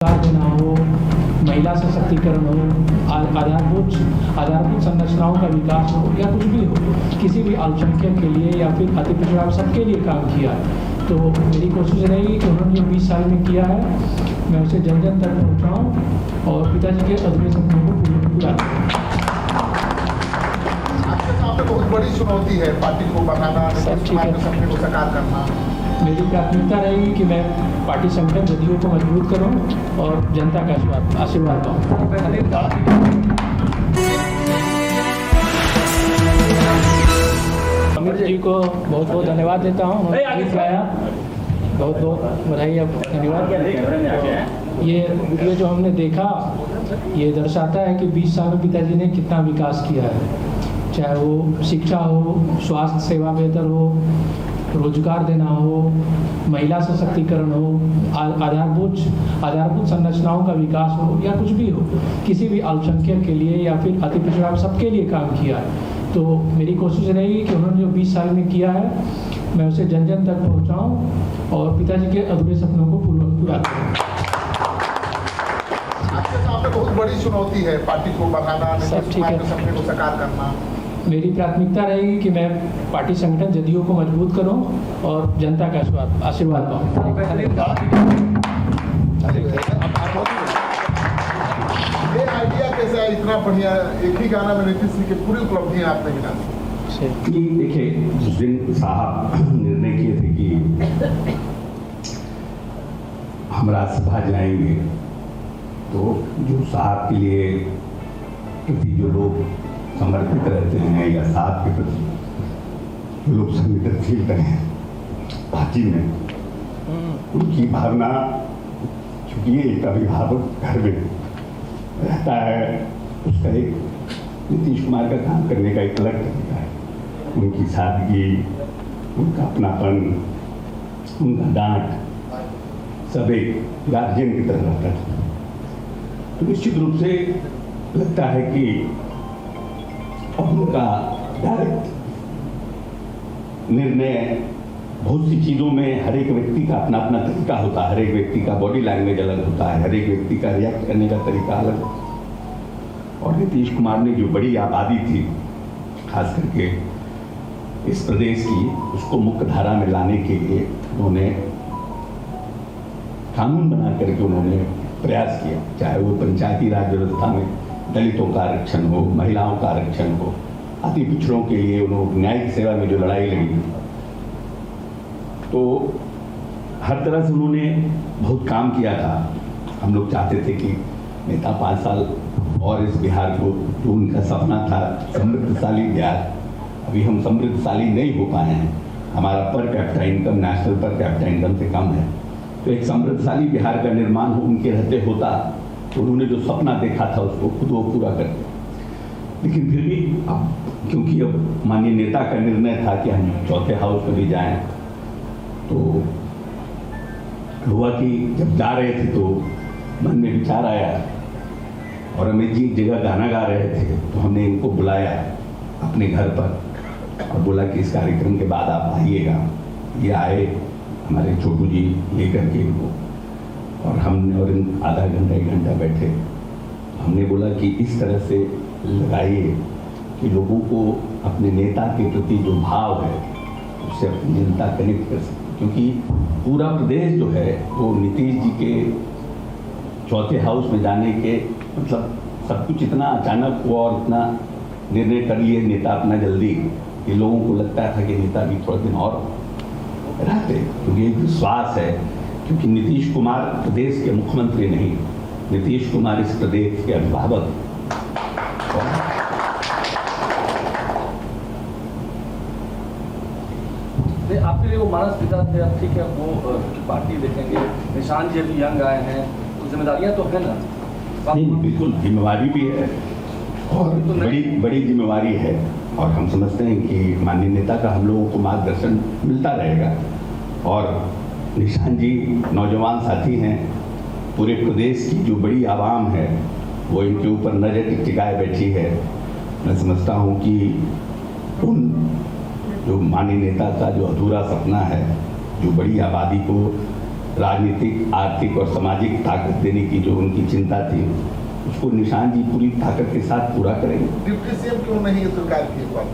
रोजगार देना हो, महिला सशक्तिकरण हो, आधारभूत संरचनाओं का विकास हो या कुछ भी हो, किसी भी अल्पसंख्यक के लिए या फिर अति पिछड़ा सबके लिए काम किया है। तो मेरी कोशिश रहेगी कि उन्होंने जो 20 साल में किया है मैं उसे जन जन तक पहुँचाऊँ और पिताजी के अधूरे सपनों को पूरा करूँ। आपके सामने बहुत बड़ी चुनौती है पार्टी को बढ़ाना, सपने को साकार करना। मेरी प्राथमिकता रहेगी कि मैं पार्टी संगठन जदयू को मजबूत करूं और जनता का आशीर्वाद पाऊं। अमित जी को बहुत बहुत धन्यवाद देता हूं, उन्होंने गीत गाया, बहुत बहुत बधाई और धन्यवाद। ये वीडियो जो हमने देखा ये दर्शाता है कि 20 साल में पिताजी ने कितना विकास किया है, चाहे वो शिक्षा हो, स्वास्थ्य सेवा बेहतर हो, रोजगार देना हो, महिला सशक्तिकरण हो, आधारभूत संरचनाओं का विकास हो या कुछ भी हो, किसी भी अल्पसंख्यक के लिए या फिर अति पिछड़ा सबके लिए काम किया है। तो मेरी कोशिश रहेगी कि उन्होंने जो 20 साल में किया है मैं उसे जन जन तक पहुंचाऊं और पिताजी के अधूरे सपनों को पूरा करूं। आपके सामने बहुत बड़ी चुनौती है पार्टी को बढ़ाना, सपने को साकार करना। मेरी प्राथमिकता रहेगी कि मैं पार्टी संगठन जदयू को मजबूत करूं और जनता का आशीर्वाद पाऊं। ये आइडिया कैसे है इतना बढ़िया, एक ही गाना में नीतीश जी की पूरी उपलब्धियां आपने गिना दी। देखिए, जिस दिन साहब निर्णय किए थे कि हम राज्यसभा जाएंगे, तो जो साहब के लिए प्रति जो लोग समर्पित रहते हैं या साथ के प्रति लोग संवेदनशील हैं पार्टी में, उनकी भावना, चूंकि एक अभिभावक घर में रहता है, उसका एक नीतीश कुमार का काम करने का एक अलग तरीका है। उनकी सादगी, उनका अपनापन, उनका डांट सब एक गार्जियन की तरह रहता है। तो निश्चित रूप से लगता है कि उनका डायरेक्ट निर्णय बहुत सी चीज़ों में हर एक व्यक्ति का अपना अपना तरीका होता है, हर एक व्यक्ति का बॉडी लैंग्वेज अलग होता है, हर एक व्यक्ति का रिएक्ट करने का तरीका अलग होता है। और नीतीश कुमार ने जो बड़ी आबादी थी खास करके इस प्रदेश की, उसको मुख्य धारा में लाने के लिए उन्होंने कानून बना करके उन्होंने प्रयास किया, चाहे वो पंचायती राज व्यवस्था में दलितों का आरक्षण हो, महिलाओं का आरक्षण हो, अति पिछड़ों के लिए उन्होंने न्यायिक सेवा में जो लड़ाई लड़ी, तो हर तरह से उन्होंने बहुत काम किया था। हम लोग चाहते थे कि नेता 5 साल और इस बिहार को, जो उनका सपना था समृद्धशाली बिहार, अभी हम समृद्धशाली नहीं हो पाए हैं, हमारा per capita income national per capita income से कम है। तो एक समृद्धशाली बिहार का निर्माण उनके रहते होता, तो उन्होंने जो सपना देखा था उसको खुद वो पूरा कर दिया। लेकिन फिर भी अब क्योंकि अब माननीय नेता का निर्णय था कि हम चौथे हाउस में भी जाएं, तो हुआ कि जब जा रहे थे तो मन में विचार आया, और अमित जी एक जगह गाना गा रहे थे, तो हमने इनको बुलाया अपने घर पर और बोला कि इस कार्यक्रम के बाद आप आइएगा। ये आए, हमारे छोटू जी लेकर के इनको, और हमने और आधा घंटा 1 घंटा बैठे। हमने बोला कि इस तरह से लगाइए कि लोगों को अपने नेता के प्रति जो भाव है उससे अपनी जनता कनेक्ट कर सके, क्योंकि पूरा प्रदेश जो है वो नीतीश जी के चौथे हाउस में जाने के मतलब सब कुछ इतना अचानक हुआ और इतना निर्णय कर लिए नेता अपना जल्दी कि लोगों को लगता था कि नेता भी थोड़ा दिन और रहते, क्योंकि एक विश्वास है, क्योंकि नीतीश कुमार प्रदेश के मुख्यमंत्री नहीं, नीतीश कुमार इस प्रदेश के अभिभावक। आपके लिए वो मानस पिता थे, अब ठीक है, वो पार्टी देखेंगे, निशान जी अभी यंग आए हैं, तो जिम्मेदारियां तो है ना? नहीं, बिल्कुल जिम्मेवारी भी है और बड़ी जिम्मेवारी है, और हम समझते हैं कि माननीय नेता का हम लोगों को मार्गदर्शन मिलता रहेगा। और निशान जी नौजवान साथी हैं, पूरे प्रदेश की जो बड़ी आवाम है वो इनके ऊपर नजर टिकाए बैठी है। मैं समझता हूँ कि उन जो माननीय नेता का जो अधूरा सपना है, जो बड़ी आबादी को राजनीतिक, आर्थिक और सामाजिक ताकत देने की जो उनकी चिंता थी, उसको निशान जी पूरी ताकत के साथ पूरा करेंगे। डिप्टी सीएम क्यों नहीं स्वीकार किए बात?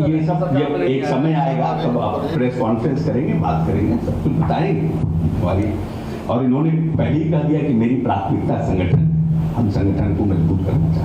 ये सब ये एक समय आएगा तब आप प्रेस कॉन्फ्रेंस करेंगे, बात करेंगे, सब कुछ बताएंगे। और इन्होंने पहले ही कह दिया कि मेरी प्राथमिकता संगठन, हम संगठन को मजबूत करना चाहते हैं।